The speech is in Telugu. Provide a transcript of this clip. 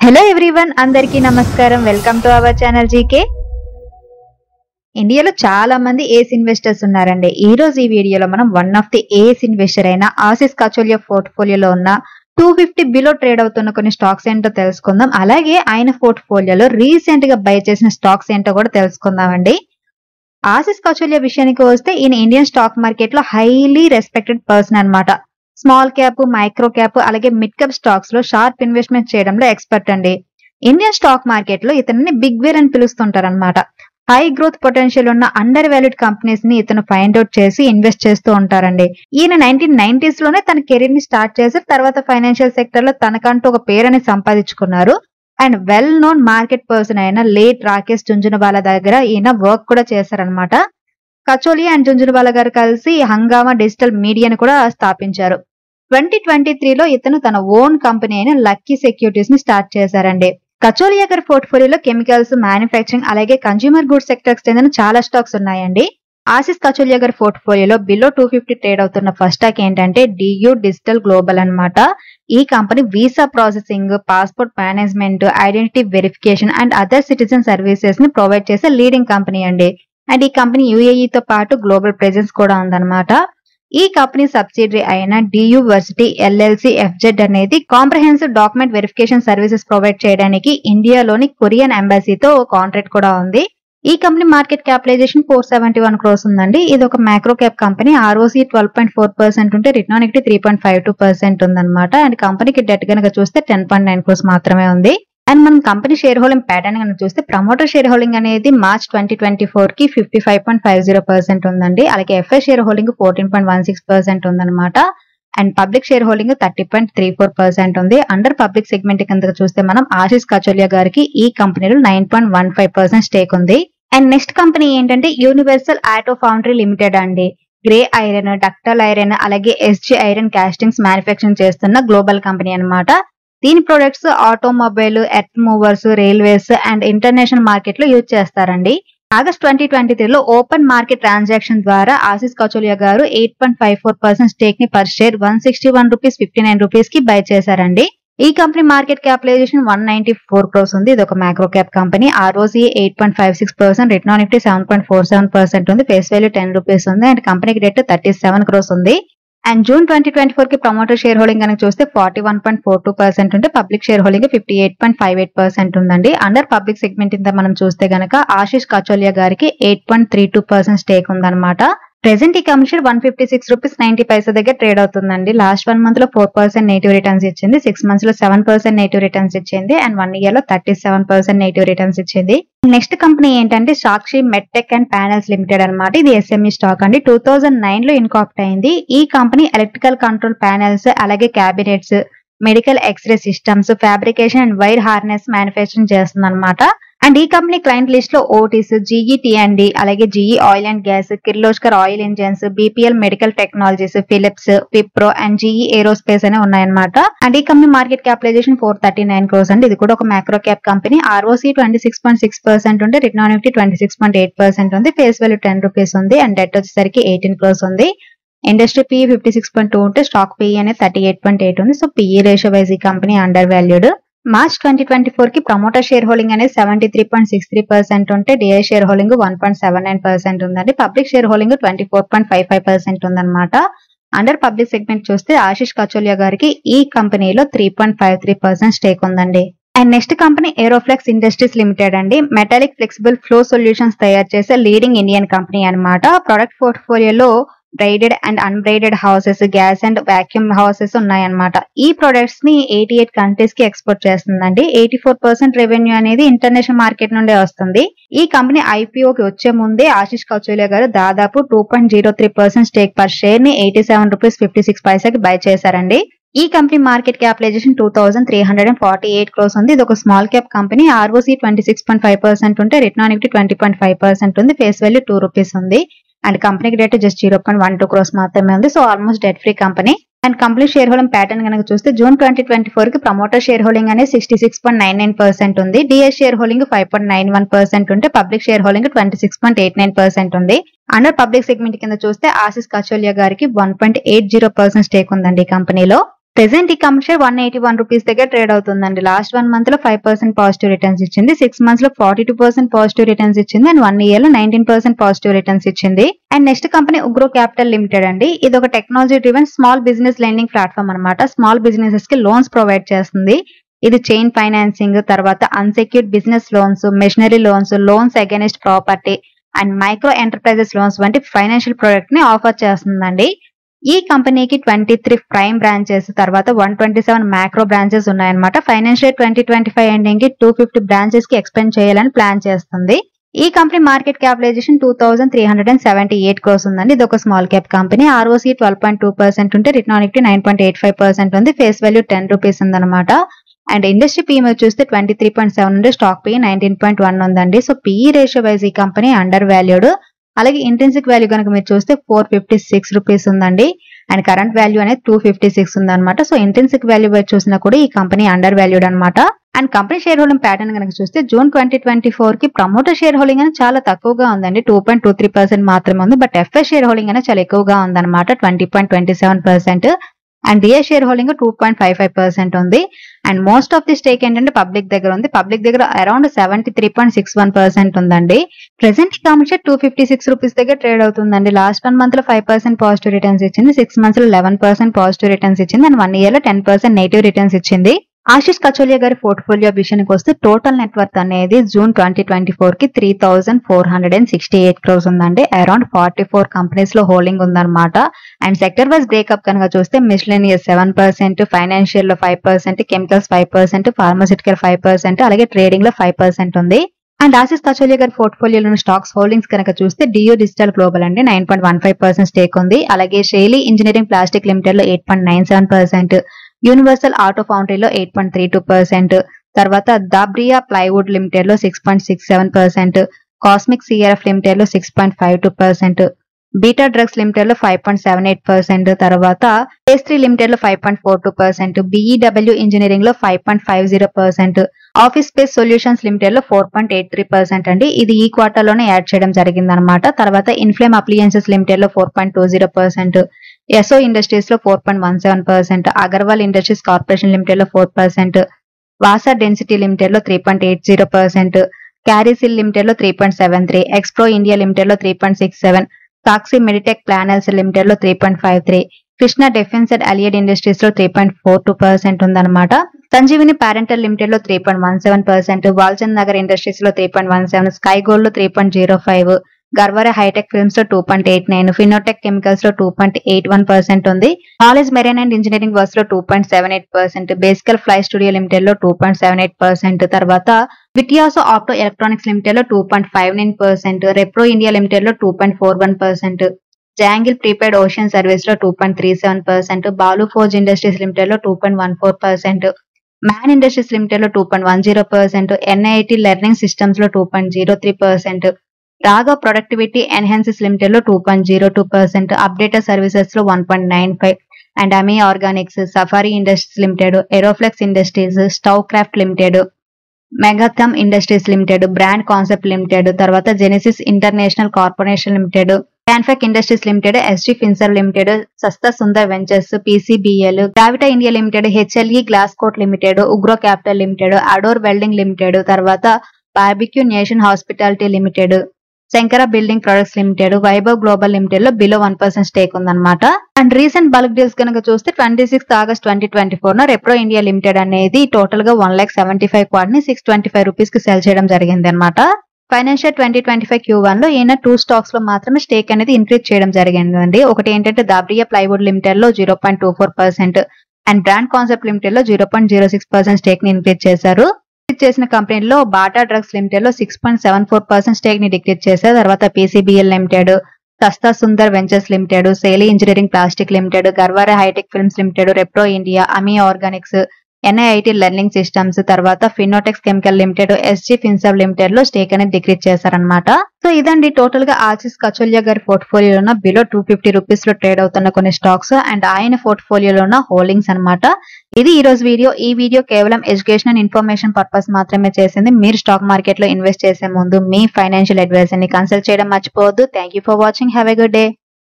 హలో ఎవ్రీవన్, అందరికీ నమస్కారం. Welcome to our channel GK. ఇండియాలో చాలా మంది ఏస్ ఇన్వెస్టర్స్ ఉన్నారండి. ఈ రోజు ఈ వీడియోలో మనం one of the ace investor అయిన ఆశిష్ కచోలియా పోర్ట్ఫోలియోలో ఉన్న 250 బిలో ట్రేడ్ అవుతున్న కొన్ని స్టాక్స్ ఏంటో తెలుసుకుందాం. అలాగే ఆయన పోర్ట్ఫోలియోలో రీసెంట్ గా బై చేసిన స్టాక్స్ ఏంటో కూడా తెలుసుకుందామండి. ఆశిష్ కచోలియా విషయానికి వస్తే ఈయన ఇండియన్ స్టాక్ మార్కెట్ లో హైలీ రెస్పెక్టెడ్ పర్సన్ అన్నమాట. స్మాల్ క్యాప్, మైక్రో క్యాప్ అలాగే మిడ్ క్యాప్ స్టాక్స్ లో షార్ప్ ఇన్వెస్ట్మెంట్ చేయడంలో ఎక్స్పర్ట్ అండి. ఇండియన్ స్టాక్ మార్కెట్ లో ఇతన్ని బిగ్ వేర్ అని పిలుస్తుంటారు అనమాట. హై గ్రోత్ పొటెన్షియల్ ఉన్న అండర్ వాల్యూడ్ కంపెనీస్ ని ఇతను ఫైండ్ అవుట్ చేసి ఇన్వెస్ట్ చేస్తూ ఉంటారండి. ఈయన 1990s లోనే తన కెరీర్ ని స్టార్ట్ చేసి తర్వాత ఫైనాన్షియల్ సెక్టర్ లో తనకంటూ ఒక పేరుని సంపాదించుకున్నారు. And well known market person అయిన లేట్ రాకేష్ జుంజునవాలా దగ్గర ఈయన వర్క్ కూడా చేశారనమాట. కచోలియా అండ్ జుంజునవాలా గారు కలిసి హంగామా డిజిటల్ మీడియాని కూడా స్థాపించారు. 2023లో ఇతను తన ఓన్ కంపెనీ అయిన లక్కీ సెక్యూరిటీస్ ని స్టార్ట్ చేశారండి. కచోలియా గారి పోర్ట్ఫోలియోలో కెమికల్స్, మ్యానుఫ్యాక్చరింగ్ అలాగే కన్స్యూమర్ గుడ్స్ సెక్టర్స్ చెందిన చాలా స్టాక్స్ ఉన్నాయండి. ఆశిష్ కచోలియా గారి పోర్ట్ఫోలియోలో బిలో 250 ట్రేడ్ అవుతున్న ఫస్ట్ స్టాక్ ఏంటంటే డియూ డిజిటల్ గ్లోబల్ అన్నమాట. ఈ company visa processing, passport management, identity verification and other citizen services ని ప్రొవైడ్ చేసే లీడింగ్ కంపెనీ అండి. అండ్ ఈ కంపెనీ యూఏఈతో పాటు గ్లోబల్ ప్రెజెన్స్ కూడా ఉందన్నమాట. ఈ కంపెనీ సబ్సిడరీ అయిన డియూ వర్సిటీ ఎల్ఎల్సి ఎఫ్జెడ్ అనేది comprehensive document verification services provide చేయడానికి ఇండియాలోని కొరియన్ ఎంబసీతో కాంట్రాక్ట్ కూడా ఉంది. ఈ కంపెనీ మార్కెట్ క్యాపిటలైజేషన్ 471 crores ఉందండి. ఇది ఒక మైక్రో క్యాప్ కంపెనీ. ఆర్ఓసి 12.4% ఉంటే రిటర్న్ ఆన్ ఈక్విటీ 3.52% ఉందన్నమాట. అండ్ కంపెనీకి డెట్ కనుక చూస్తే 10.9 crores మాత్రమే ఉంది. అండ్ మనం కంపెనీ షేర్ హోల్డింగ్ ప్యాటర్న్ కనుక చూస్తే ప్రమోటర్ షేర్ హోల్డింగ్ అనేది మార్చ్ 2024 కి 55.50% ఉందండి. అలాగే ఎఫ్ఐ షేర్ హోల్డింగ్ 14.16% ఉందన్నమాట. అండ్ పబ్లిక్ షేర్ హోల్డింగ్ 30.34% ఉంది. అండర్ పబ్లిక్ సెగ్మెంట్ కింద చూస్తే మనం ఆశిష్ కచోలియా గారికి ఈ కంపెనీలో 9.15% స్టేక్ ఉంది. అండ్ నెక్స్ట్ కంపెనీ ఏంటంటే యూనివర్సల్ ఆటో ఫౌండరీ లిమిటెడ్ అండి. గ్రే ఐరన్, డక్టల్ ఐరన్ అలాగే ఎస్జి ఐరన్ కాస్టింగ్స్ మ్యానుఫ్యాక్చరింగ్ చేస్తున్న గ్లోబల్ కంపెనీ అన్నమాట. దీని products automobile, earth movers, railways and international market లో యూజ్ చేస్తారండి. ఆగస్ట్ 2023లో ఓపెన్ మార్కెట్ ట్రాన్సాక్షన్ ద్వారా ఆశిష్ కచోలియా గారు 8.54% స్టేక్ ని పర్ షేర్ 161.59 రూపీస్ కి బై చేశారండి. ఈ కంపెనీ మార్కెట్ క్యాపిటలైజేషన్ 194 crores ఉంది. ఇది ఒక micro cap company. ROC 8.56%, return on equity 7.47% ఉంది. ఫేస్ వాల్యూ 10 రూపీస్ ఉంది. అండ్ కంపెనీకి డెట్ 37 crores ఉంది. అండ్ జూన్ 2024 కి ప్రమోటర్ షేర్ హోల్డింగ్ కనుక చూస్తే 41.42% ఉంటే పబ్లిక్ షేర్ హోల్డింగ్ 58.58% ఉందండి. అండర్ పబ్లిక్ సెగ్మెంట్ ఇంత మనం చూస్తే గనక ఆశిష్ కచోలియా గారికి 8.32% స్టేక్ ఉందన్నమాట. ప్రెసెంట్ ఈ కంపెనీ షేర్ 156 రూపీస్ 90 పైసా దగ్గర ట్రేడ్ అవుతుందండి. లాస్ట్ 1 month లో 4% నెగిటివ్ రిటర్న్స్ ఇచ్చింది, 6 months లో 7% నెగిటివ్ రిటర్న్స్ ఇచ్చింది, అండ్ 1 year లో 37% నెగిటివ్ రిటర్న్స్ ఇచ్చింది. నెక్స్ట్ కంపెనీ ఏంటంటే Sakshi Medtech and panels limited అన్నమాట. ఇది ఎస్ఎంఈ స్టాక్ అండి. 2009లో ఇన్కార్పొరేట్ అయింది. ఈ కంపెనీ ఎలక్ట్రికల్ కంట్రోల్ ప్యానెల్స్ అలాగే cabinets, medical x-ray systems, fabrication and wire harness manufacturing చేస్తుంది అనమాట. అండ్ ఈ కంపెనీ క్లయింట్ లిస్ట్ లో ఓటీస్, జీఈ అలాగే GE oil and gas, Kirloskar oil engines, BPL medical technologies, Philips, Wipro and GE aerospace అనే ఉన్నాయన్నమాట. అండ్ ఈ కంపెనీ మార్కెట్ క్యాపిటలైజేషన్ 439 crores అండి. ఇది కూడా ఒక మైక్రో క్యాప్ కంపెనీ. ఆర్ఓసి 26.6% ఉంటే రిటర్న్ ఆన్ ఈక్విటీ 26.8% ఉంది. ఫేస్ వాల్యూ 10 రూపీస్ ఉంది. అండ్ డెట్ వచ్చేసరికి 18 crores ఉంది. ఇండస్ట్రీ పిఈ 56.2 ఉంటే స్టాక్ పిఈ అనేది 38.8 ఉంది. సో పిఈ రేషియో వైజ్ ఈ కంపెనీ అండర్ వాల్యూడ్. మార్చ్ 2024 కి ప్రమోటర్ షేర్ హోల్డింగ్ అనేది 73.63% ఉంటే డిఐ షేర్ హోల్డింగ్ 1.79% ఉందండి. పబ్లిక్ షేర్ హోల్డింగ్ 24.55% ఉందన్నమాట. అండర్ పబ్లిక్ సెగ్మెంట్ చూస్తే ఆశిష్ కచోలియా గారికి ఈ కంపెనీలో 3.53% స్టేక్ ఉందండి. And next company Aeroflex industries limited అండి. మెటాలిక్ ఫ్లెక్సిబుల్ ఫ్లో సొల్యూషన్స్ తయారు చేసే లీడింగ్ ఇండియన్ కంపెనీ అన్నమాట. ప్రొడక్ట్ పోర్ట్ఫోలియోలో braided and unbraided hoses, gas and vacuum hoses ఉన్నాయన్నమాట. ఈ ప్రొడక్ట్స్ ని 88 కంట్రీస్ కి ఎక్స్పోర్ట్ చేస్తుందండి. 84% రెవెన్యూ అనేది ఇంటర్నేషనల్ మార్కెట్ నుండే వస్తుంది. ఈ కంపెనీ ఐపీఓకి వచ్చే ముందే ఆశిష్ కచోలియా గారు దాదాపు 2.03% స్టేక్ పర్ షేర్ ని 87 రూపీస్ 56 పైసాకి బై చేశారండి. ఈ కంపెనీ మార్కెట్ క్యాపిటలైజేషన్ 2348 crores ఉంది. ఇది ఒక స్మాల్ క్యాప్ కంపెనీ. ఆర్ఓసి 26.5% ఉంటే రిటర్న్ ఆన్ ఈక్విటీ 20.5% ఉంది. ఫేస్ వాల్యూ 2 రూపీస్ ఉంది. అండ్ కంపెనీకి డెట్ జస్ట్ 0.12 crores మాత్రమే ఉంది. So almost debt free company. And company share holding pattern కనుక చూస్తే జూన్ 2024 కి ప్రమోటర్ షేర్ హోల్డింగ్ అనేది 66.99% ఉంది. డిఎస్ షేర్ హోల్డింగ్ 5.91% ఉంటే పబ్లిక్ షేర్ హోల్డింగ్ 26.89% ఉంది. అండర్ పబ్లిక్ సెగ్మెంట్ కింద చూస్తే ఆశిష్ కచోలియా గారికి 1.80% స్టేక్ ఉందండి ఈ కంపెనీలో. ప్రెసెంట్ ఈ కంపెనీ షేర్ 181 రూపీస్ దగ్గర ట్రేడ్ అవుతుందండి. లాస్ట్ 1 మంత్ లో 5% పాజిటివ్ రిటర్న్స్ ఇచ్చింది, 6 మంత్స్ లో 42% పాజిటివ్ రిటర్న్స్ ఇచ్చింది, అండ్ 1 ఇయర్ లో 19% పాజిటివ్ రిటర్న్స్ ఇచ్చింది. And next company Ugro capital limited అండి. ఇది ఒక technology driven small business lending platform అనమాట. స్మాల్ బిజినెసెస్ కి లోన్స్ ప్రొవైడ్ చేస్తుంది. ఇది చైన్ ఫైనాన్సింగ్, తర్వాత unsecured business loans, machinery loans, loans against property and micro enterprises loans వంటి ఫైనాన్షియల్ ప్రొడక్ట్ ని ఆఫర్ చేస్తుందండి. ఈ కంపెనీకి 23 ప్రైమ్ బ్రాంచెస్, తర్వాత 127 మ్యాక్రో బ్రాంచెస్ ఉన్నాయన్నమాట. ఫైనాన్షియల్ 2025 ఎండింగ్ కి 250 బ్రాంచెస్ కి ఎక్స్పెండ్ చేయాలని ప్లాన్ చేస్తుంది. ఈ కంపెనీ మార్కెట్ క్యాపిటలైజేషన్ 2378 క్రోర్స్ ఉందండి. ఇది ఒక స్మాల్ క్యాప్ కంపెనీ. ROC 12.2% ఉంటే రిటర్న్ ఆన్ ఈక్విటీ 9.85% ఉంది. ఫేస్ వాల్యూ 10 రూపీస్ ఉందన్నమాట. అండ్ ఇండస్ట్రీ PE చూస్తే 23.7 ఉంటే స్టాక్ PE 19.1 ఉందండి. సో PE రేషియో వైజ్ ఈ కంపెనీ అండర్ వాల్యూడ్. అలాగే ఇంట్రిన్సిక్ వాల్యూ కనుక మీరు చూస్తే 456 రూపీస్ ఉందండి. అండ్ కరెంట్ వాల్యూ అనేది 256 ఉందన్నమాట. సో ఇంట్రిన్సిక్ వాల్యూ వైజ్ చూసినా కూడా ఈ కంపెనీ అండర్ వాల్యూడ్ అనమాట. And company share holding pattern కనుక చూస్తే జూన్ 2024 కి ప్రమోటర్ షేర్ హోల్డింగ్ అనేది చాలా తక్కువగా ఉందండి, 2.23% మాత్రమే ఉంది. బట్ FS షేర్ హోల్డింగ్ అనేది చాలా ఎక్కువగా ఉందన్నమాట, 20.27%. అండ్ డిఏ షేర్ హోల్డింగ్ 2.55% ఉంది. And most of the stake ఏంటంటే పబ్లిక్ దగ్గర ఉంది. పబ్లిక్ దగ్గర అరౌండ్ 73.61% ఉందండి. ప్రెసెంట్ ఈ కంపెనీ షేర్ 256 రూపీస్ దగ్గర ట్రేడ్ అవుతుందండి. లాస్ట్ 1 మంత్ లో 5% పాజిటివ్ రిటర్న్స్ ఇచ్చింది, 6 మంత్స్ లో 11% పాజిటివ్ రిటర్న్స్ ఇచ్చింది, అండ్ 1 ఇయర్ లో 10% నెగిటివ్ రిటర్న్స్ ఇచ్చింది. ఆశిష్ కచోలియా గారి పోర్ట్ఫోలియో విషయానికి వస్తే టోటల్ నెట్వర్త్ అనేది జూన్ 2024 కి 3468 క్రోర్స్ ఉందండి. అరౌండ్ 44 కంపెనీస్ లో హోల్డింగ్ ఉందన్నమాట. అండ్ సెక్టర్ వైజ్ బ్రేకప్ కనుక చూస్తే మిస్లెనియస్ 7%, ఫైనాన్షియల్ లో 5%, కెమికల్స్ 5%, ఫార్మాసిటికల్ 5%, అలాగే ట్రేడింగ్ లో 5% ఉంది. అండ్ ఆశిష్ కచోలియా గారి పోర్ట్ఫోలియోలోని స్టాక్స్ హోల్డింగ్స్ కనుక చూస్తే డియో డిజిటల్ గ్లోబల్ అండి 9.15% స్టేక్ ఉంది. అలాగే షైలీ ఇంజనీరింగ్ ప్లాస్టిక్ లిమిటెడ్ లో 8.97%, యూనివర్సల్ ఆటో ఫౌండరీలో 8.32%, తర్వాత దాబ్రియా ప్లైవుడ్ లిమిటెడ్ లో 6.67%, కాస్మిక్ CRF లిమిటెడ్ లో 6.52%, బీటా డ్రగ్స్ లిమిటెడ్ లో 5.78%, తర్వాత S3 లిమిటెడ్ లో 5.42%, BEW ఇంజనీరింగ్ లో 5.50%, ఆఫీస్ స్పేస్ సొల్యూషన్స్ లిమిటెడ్ లో 4.83% అండి. ఇది ఈ క్వార్టర్ లోనే యాడ్ చేయడం జరిగింది అనమాట. తర్వాత ఇన్ఫ్లేమ్ అప్లియన్సెస్ లిమిటెడ్ లో 4.20%, ఎస్ఓ ఇండస్ట్రీస్ లో 4.17%, అగర్వాల్ ఇండస్ట్రీస్ కార్పొరేషన్ లిమిటెడ్ లో 4%, వాసా డెన్సిటీ లిమిటెడ్ లో 3.80%, క్యారీసిల్ లిమిటెడ్ లో 3.73%, ఎక్స్ప్రో ఇండియా లిమిటెడ్ లో 3.67%, సాక్షి మెడిటెక్ ప్లానర్స్ లిమిటెడ్ లో 3.53%, కృష్ణ డిఫెన్స్ అండ్ అలియడ్ ఇండస్ట్రీస్ లో 3.42% ఉందన్నమాట. సంజీవిని ప్యారెంటల్ లిమిటెడ్ లో 3.17%, వాల్చంద్ నగర్ ఇండస్ట్రీస్ లో 3.17%, స్కై గోల్డ్ లో 3.05%, గర్వారే హైటెక్ ఫిల్మ్స్ లో 2.89%, ఫినోటెక్ కెమికల్స్ లో 2.81% ఉంది. College marine and engineering works లో 2.78%, బేసికల్ ఫ్లై స్టూడియో లిమిటెడ్ లో 2.78%, తర్వాత విటియాసో ఆప్టో ఎలక్ట్రానిక్స్ లిమిటెడ్ లో 2.59%, రెప్రో ఇండియా లిమిటెడ్ లో 2.41%, జాంగిల్ ప్రీపెయిడ్ ఓషన్ సర్వీస్ లో 2.37%, బాలు ఫోర్జ్ ఇండస్ట్రీస్ లిమిటెడ్ లో 2.14%, మ్యాన్ ఇండస్ట్రీస్ లిమిటెడ్ లో 2.10%, NIT లెర్నింగ్ సిస్టమ్స్ లో 2.03%, రాగా ప్రొడక్టివిటీ ఎన్హాన్సెస్ లిమిటెడ్ లో 2.02%, అప్డేటర్ సర్వీసెస్ లో 1.95%, and Ami organics, safari industries limited, Aeroflex industries, stove craft limited, Megatherm industries limited, brand concept limited, తర్వాత జెనెసిస్ ఇంటర్నేషనల్ కార్పొరేషన్ లిమిటెడ్, క్యాన్ఫెక్ ఇండస్ట్రీస్ లిమిటెడ్, SG ఫిన్సర్ limited, Sasta Sundar ventures, PCBL, Gravita India limited, HLE glass coat limited, Ugro capital limited, Ador welding limited, తర్వాత barbeque nation hospitality limited, Shankara building products limited, Vaibhav global limited లో బిలో 1% స్టేక్ ఉందన్నమాట. అండ్ రీసెంట్ బల్క్ డీల్స్ కనుక చూస్తే 26 ఆగస్ట్ 2024 రెప్రో ఇండియా లిమిటెడ్ అనేది టోటల్ గా 1,75 క్వాడ్ ని 625 రూపీస్ కి సెల్ చేయడం జరిగింది అనమాట. ఫైనాన్షియల్ 2025 Q1 లో ఈయన 2 స్టాక్స్ లో మాత్రమే స్టేక్ అనేది ఇంక్రీజ్ చేయడం జరిగిందండి. ఒకటి ఏంటంటే దాబ్రియా ప్లైవుడ్ లిమిటెడ్ లో 0.24% అండ్ బ్రాండ్ కాన్సెప్ట్ లిమిటెడ్ లో 0.06% స్టేక్ ని ఇంక్రీజ్ చేశారు. చేసిన కంపెనీలో బాటా డ్రగ్స్ లిమిటెడ్ లో 6.74% స్టేక్ ని డిక్లేర్ చేశారు. తర్వాత PCBL limited, Sasta Sundar ventures limited, Shaily engineering plastic limited, Garware hitech films limited, Repro India, Ami organics, NIT learning systems, తర్వాత ఫినోటెక్స్ కెమికల్ లిమిటెడ్, SG ఫిన్సర్ లిమిటెడ్ లో స్టేక్ అనేది డిక్రీజ్ చేశారనమాట. సో ఇదండి టోటల్ గా ఆశిష్ కచోలియా గారి పోర్ట్ఫోలియోలో ఉన్న బిలో 250 రూపీస్ లో ట్రేడ్ అవుతున్న కొన్ని స్టాక్స్ అండ్ ఆయన పోర్ట్ఫోలియోలో ఉన్న హోల్డింగ్స్ అనమాట. ఇది ఈ రోజు వీడియో. ఈ వీడియో కేవలం ఎడ్యుకేషన్ అండ్ ఇన్ఫర్మేషన్ పర్పస్ మాత్రమే చేసింది. మీరు స్టాక్ మార్కెట్ లో ఇన్వెస్ట్ చేసే ముందు మీ ఫైనాన్షియల్ అడ్వైజర్ ని కన్సల్ట్ చేయడం మర్చిపోవద్దు. Thank you for watching. Have a good day.